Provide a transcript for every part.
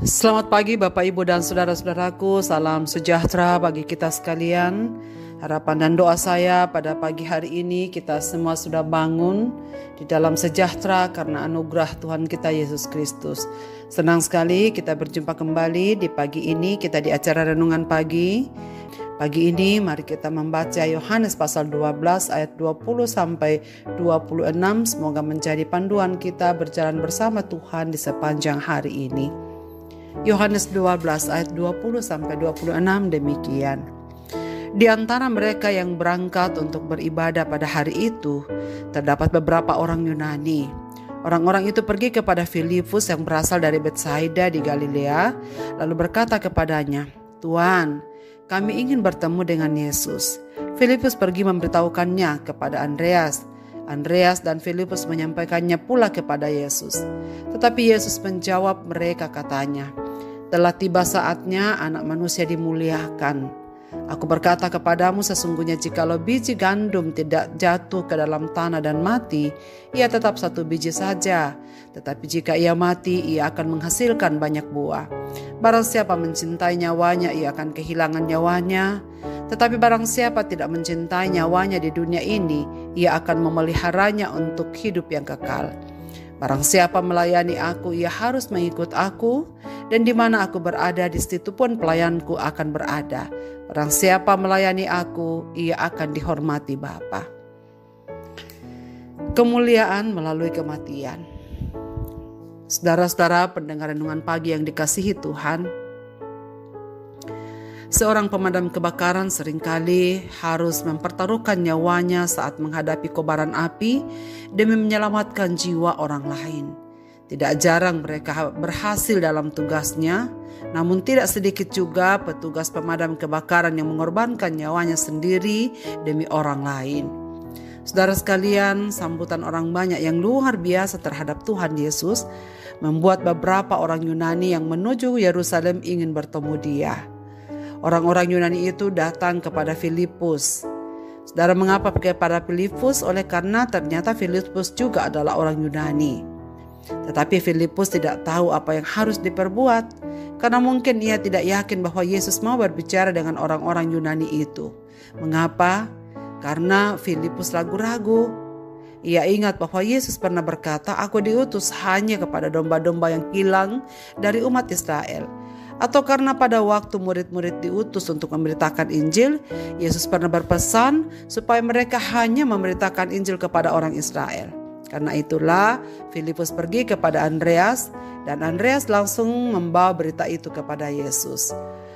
Selamat pagi Bapak Ibu dan saudara-saudaraku, salam sejahtera bagi kita sekalian. Harapan dan doa saya pada pagi hari ini kita semua sudah bangun di dalam sejahtera karena anugerah Tuhan kita Yesus Kristus. Senang sekali kita berjumpa kembali di pagi ini, kita di acara Renungan Pagi. Pagi ini mari kita membaca Yohanes pasal 12 ayat 20 sampai 26. Semoga menjadi panduan kita berjalan bersama Tuhan di sepanjang hari ini. Yohanes 12 ayat 20 sampai 26 demikian. Di antara mereka yang berangkat untuk beribadah pada hari itu, terdapat beberapa orang Yunani. Orang-orang itu pergi kepada Filipus yang berasal dari Betsaida di Galilea, lalu berkata kepadanya, "Tuan, kami ingin bertemu dengan Yesus." Filipus pergi memberitahukannya kepada Andreas. Andreas dan Filipus menyampaikannya pula kepada Yesus. Tetapi Yesus menjawab mereka katanya, "Telah tiba saatnya Anak Manusia dimuliakan. Aku berkata kepadamu, sesungguhnya jikalau biji gandum tidak jatuh ke dalam tanah dan mati, ia tetap satu biji saja. Tetapi jika ia mati, ia akan menghasilkan banyak buah. Barang siapa mencintai nyawanya, ia akan kehilangan nyawanya. Tetapi barang siapa tidak mencintai nyawanya di dunia ini, ia akan memeliharanya untuk hidup yang kekal. Barang siapa melayani aku, ia harus mengikut aku, dan di mana aku berada, di situ pun pelayanku akan berada. Barang siapa melayani aku, ia akan dihormati Bapa." Kemuliaan melalui kematian. Saudara-saudara pendengar renungan pagi yang dikasihi Tuhan, seorang pemadam kebakaran seringkali harus mempertaruhkan nyawanya saat menghadapi kobaran api demi menyelamatkan jiwa orang lain. Tidak jarang mereka berhasil dalam tugasnya, namun tidak sedikit juga petugas pemadam kebakaran yang mengorbankan nyawanya sendiri demi orang lain. Saudara sekalian, sambutan orang banyak yang luar biasa terhadap Tuhan Yesus membuat beberapa orang Yunani yang menuju Yerusalem ingin bertemu Dia. Orang-orang Yunani itu datang kepada Filipus. Saudara, mengapa kepada Filipus? Oleh karena ternyata Filipus juga adalah orang Yunani. Tetapi Filipus tidak tahu apa yang harus diperbuat, karena mungkin ia tidak yakin bahwa Yesus mau berbicara dengan orang-orang Yunani itu. Mengapa? Karena Filipus ragu-ragu. Ia ingat bahwa Yesus pernah berkata, "Aku diutus hanya kepada domba-domba yang hilang dari umat Israel." Atau karena pada waktu murid-murid diutus untuk memberitakan Injil, Yesus pernah berpesan supaya mereka hanya memberitakan Injil kepada orang Israel. Karena itulah Filipus pergi kepada Andreas, dan Andreas langsung membawa berita itu kepada Yesus.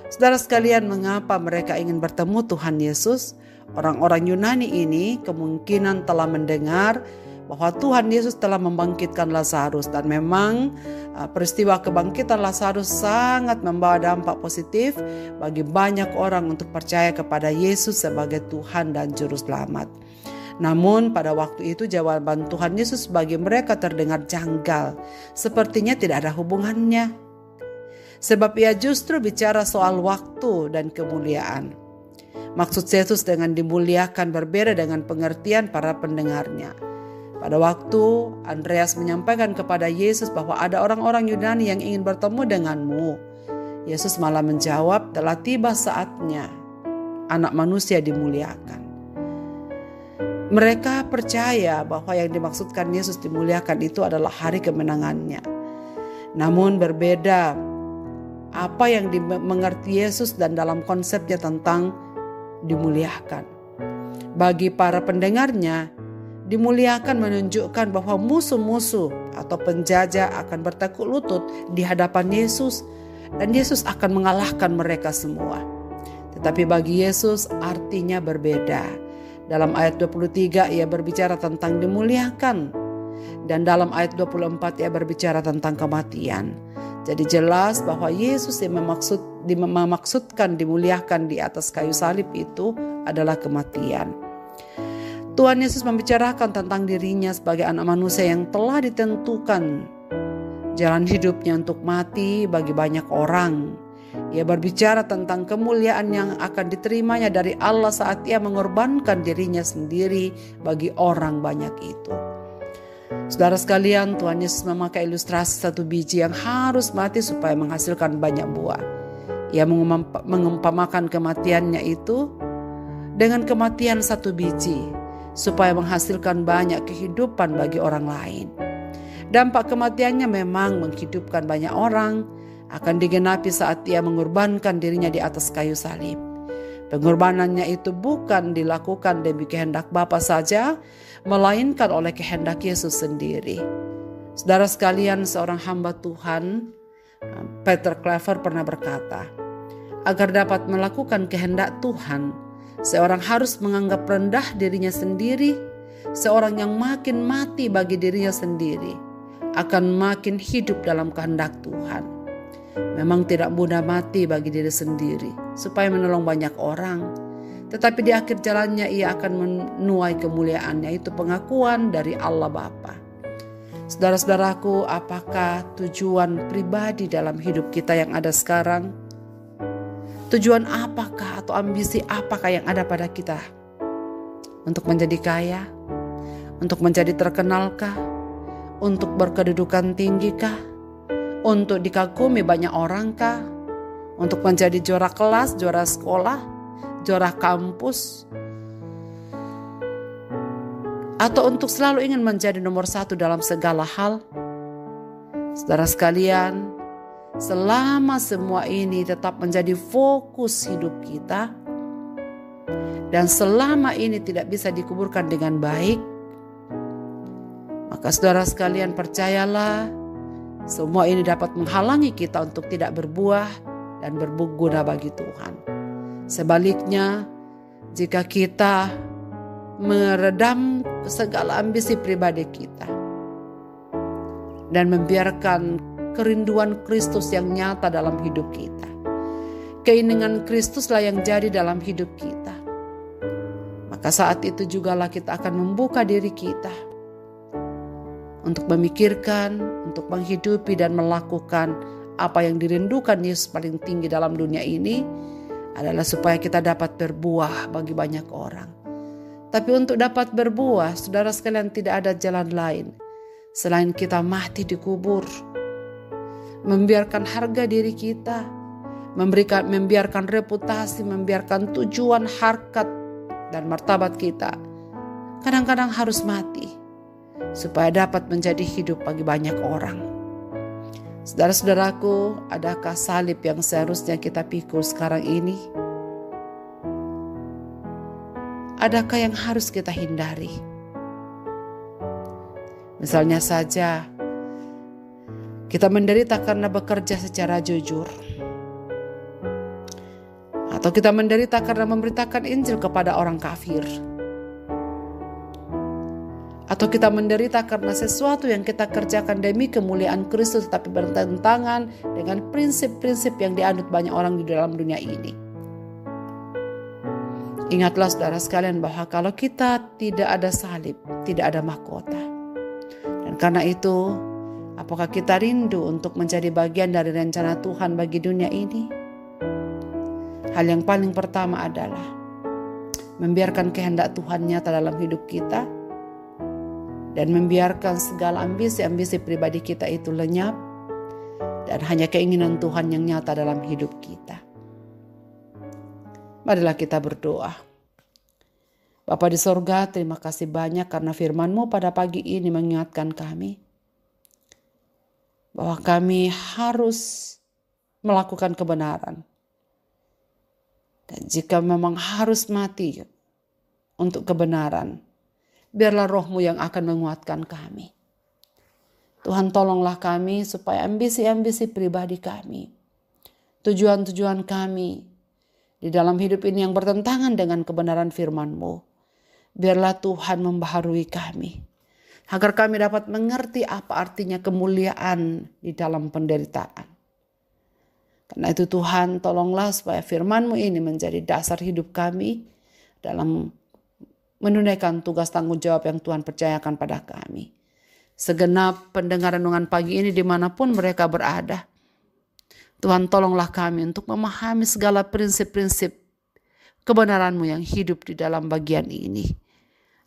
Saudara sekalian, mengapa mereka ingin bertemu Tuhan Yesus? Orang-orang Yunani ini kemungkinan telah mendengar bahwa Tuhan Yesus telah membangkitkan Lazarus, dan memang peristiwa kebangkitan Lazarus sangat membawa dampak positif bagi banyak orang untuk percaya kepada Yesus sebagai Tuhan dan Juru Selamat. Namun pada waktu itu jawaban Tuhan Yesus bagi mereka terdengar janggal, sepertinya tidak ada hubungannya. Sebab ia justru bicara soal waktu dan kemuliaan. Maksud Yesus dengan dimuliakan berbeda dengan pengertian para pendengarnya. Pada waktu Andreas menyampaikan kepada Yesus bahwa ada orang-orang Yunani yang ingin bertemu denganmu, Yesus malah menjawab, "Telah tiba saatnya Anak Manusia dimuliakan." Mereka percaya bahwa yang dimaksudkan Yesus dimuliakan itu adalah hari kemenangannya. Namun berbeda apa yang dimengerti Yesus dan dalam konsepnya tentang dimuliakan. Bagi para pendengarnya, dimuliakan menunjukkan bahwa musuh-musuh atau penjajah akan bertekuk lutut di hadapan Yesus, dan Yesus akan mengalahkan mereka semua. Tetapi bagi Yesus artinya berbeda. Dalam ayat 23 ia berbicara tentang dimuliakan, dan dalam ayat 24 ia berbicara tentang kematian. Jadi jelas bahwa Yesus yang memaksudkan dimuliakan di atas kayu salib itu adalah kematian. Tuhan Yesus membicarakan tentang dirinya sebagai Anak Manusia yang telah ditentukan jalan hidupnya untuk mati bagi banyak orang. Ia berbicara tentang kemuliaan yang akan diterimanya dari Allah saat ia mengorbankan dirinya sendiri bagi orang banyak itu. Saudara sekalian, Tuhan Yesus memakai ilustrasi satu biji yang harus mati supaya menghasilkan banyak buah. Ia mengumpamakan kematiannya itu dengan kematian satu biji supaya menghasilkan banyak kehidupan bagi orang lain. Dampak kematiannya memang menghidupkan banyak orang, akan digenapi saat ia mengorbankan dirinya di atas kayu salib. Pengorbanannya itu bukan dilakukan demi kehendak Bapa saja, melainkan oleh kehendak Yesus sendiri. Saudara sekalian, seorang hamba Tuhan, Peter Clever, pernah berkata, agar dapat melakukan kehendak Tuhan, seorang harus menganggap rendah dirinya sendiri. Seorang yang makin mati bagi dirinya sendiri akan makin hidup dalam kehendak Tuhan. Memang tidak mudah mati bagi diri sendiri supaya menolong banyak orang, tetapi di akhir jalannya ia akan menuai kemuliaan, yaitu pengakuan dari Allah Bapa. Saudara-saudaraku, apakah tujuan pribadi dalam hidup kita yang ada sekarang? Tujuan apakah atau ambisi apakah yang ada pada kita? Untuk menjadi kaya? Untuk menjadi terkenalkah? Untuk berkedudukan tinggikah? Untuk dikagumi banyak orang kah? Untuk menjadi juara kelas, juara sekolah, juara kampus? Atau untuk selalu ingin menjadi nomor satu dalam segala hal? Saudara sekalian, selama semua ini tetap menjadi fokus hidup kita, dan selama ini tidak bisa dikuburkan dengan baik, maka saudara sekalian percayalah, semua ini dapat menghalangi kita untuk tidak berbuah dan berguna bagi Tuhan. Sebaliknya, jika kita meredam segala ambisi pribadi kita dan membiarkan kerinduan Kristus yang nyata dalam hidup kita, keinginan Kristuslah yang jadi dalam hidup kita, maka saat itu jugalah kita akan membuka diri kita untuk memikirkan, untuk menghidupi dan melakukan apa yang dirindukan Yesus paling tinggi dalam dunia ini adalah supaya kita dapat berbuah bagi banyak orang. Tapi untuk dapat berbuah, saudara sekalian, tidak ada jalan lain selain kita mati dikubur, membiarkan harga diri kita, membiarkan reputasi, membiarkan tujuan, harkat dan martabat kita kadang-kadang harus mati supaya dapat menjadi hidup bagi banyak orang. Saudara-saudaraku, adakah salib yang seharusnya kita pikul sekarang ini? Adakah yang harus kita hindari? Misalnya saja, kita menderita karena bekerja secara jujur, atau kita menderita karena memberitakan Injil kepada orang kafir, atau kita menderita karena sesuatu yang kita kerjakan demi kemuliaan Kristus tetapi bertentangan dengan prinsip-prinsip yang dianut banyak orang di dalam dunia ini. Ingatlah saudara sekalian bahwa kalau kita tidak ada salib, tidak ada mahkota. Dan karena itu, apakah kita rindu untuk menjadi bagian dari rencana Tuhan bagi dunia ini? Hal yang paling pertama adalah membiarkan kehendak Tuhan nyata dalam hidup kita, dan membiarkan segala ambisi-ambisi pribadi kita itu lenyap, dan hanya keinginan Tuhan yang nyata dalam hidup kita. Marilah kita berdoa. Bapa di sorga, terima kasih banyak karena firman-Mu pada pagi ini mengingatkan kami bahwa kami harus melakukan kebenaran. Dan jika memang harus mati untuk kebenaran, biarlah Roh-Mu yang akan menguatkan kami. Tuhan, tolonglah kami supaya ambisi-ambisi pribadi kami, tujuan-tujuan kami di dalam hidup ini yang bertentangan dengan kebenaran firman-Mu, biarlah Tuhan membaharui kami, agar kami dapat mengerti apa artinya kemuliaan di dalam penderitaan. Karena itu Tuhan, tolonglah supaya firman-Mu ini menjadi dasar hidup kami dalam menunaikan tugas tanggung jawab yang Tuhan percayakan pada kami. Segenap pendengar renungan pagi ini dimanapun mereka berada, Tuhan tolonglah kami untuk memahami segala prinsip-prinsip kebenaran-Mu yang hidup di dalam bagian ini.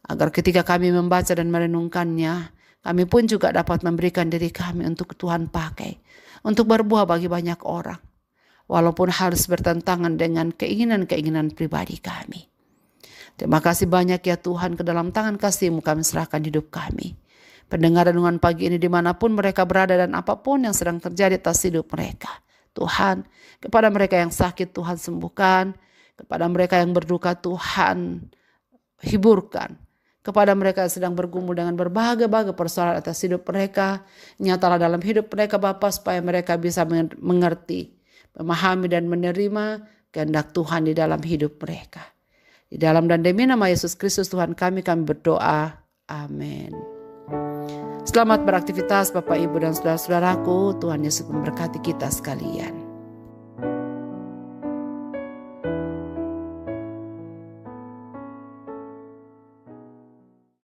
Agar ketika kami membaca dan merenungkannya, Kami pun juga dapat memberikan diri kami untuk Tuhan pakai, untuk berbuah bagi banyak orang, walaupun harus bertentangan dengan keinginan-keinginan pribadi kami. Terima kasih banyak ya Tuhan, ke dalam tangan kasih-Mu kami serahkan hidup kami. Pendengar renungan pagi ini dimanapun mereka berada dan apapun yang sedang terjadi atas hidup mereka. Tuhan, kepada mereka yang sakit Tuhan sembuhkan, kepada mereka yang berduka Tuhan hiburkan, kepada mereka yang sedang bergumul dengan berbagai-bagai persoalan atas hidup mereka, nyatalah dalam hidup mereka Bapa, supaya mereka bisa mengerti, memahami dan menerima kehendak Tuhan di dalam hidup mereka. Di dalam dan demi nama Yesus Kristus Tuhan kami berdoa. Amin. Selamat beraktivitas Bapak, Ibu, dan saudara-saudaraku. Tuhan Yesus memberkati kita sekalian.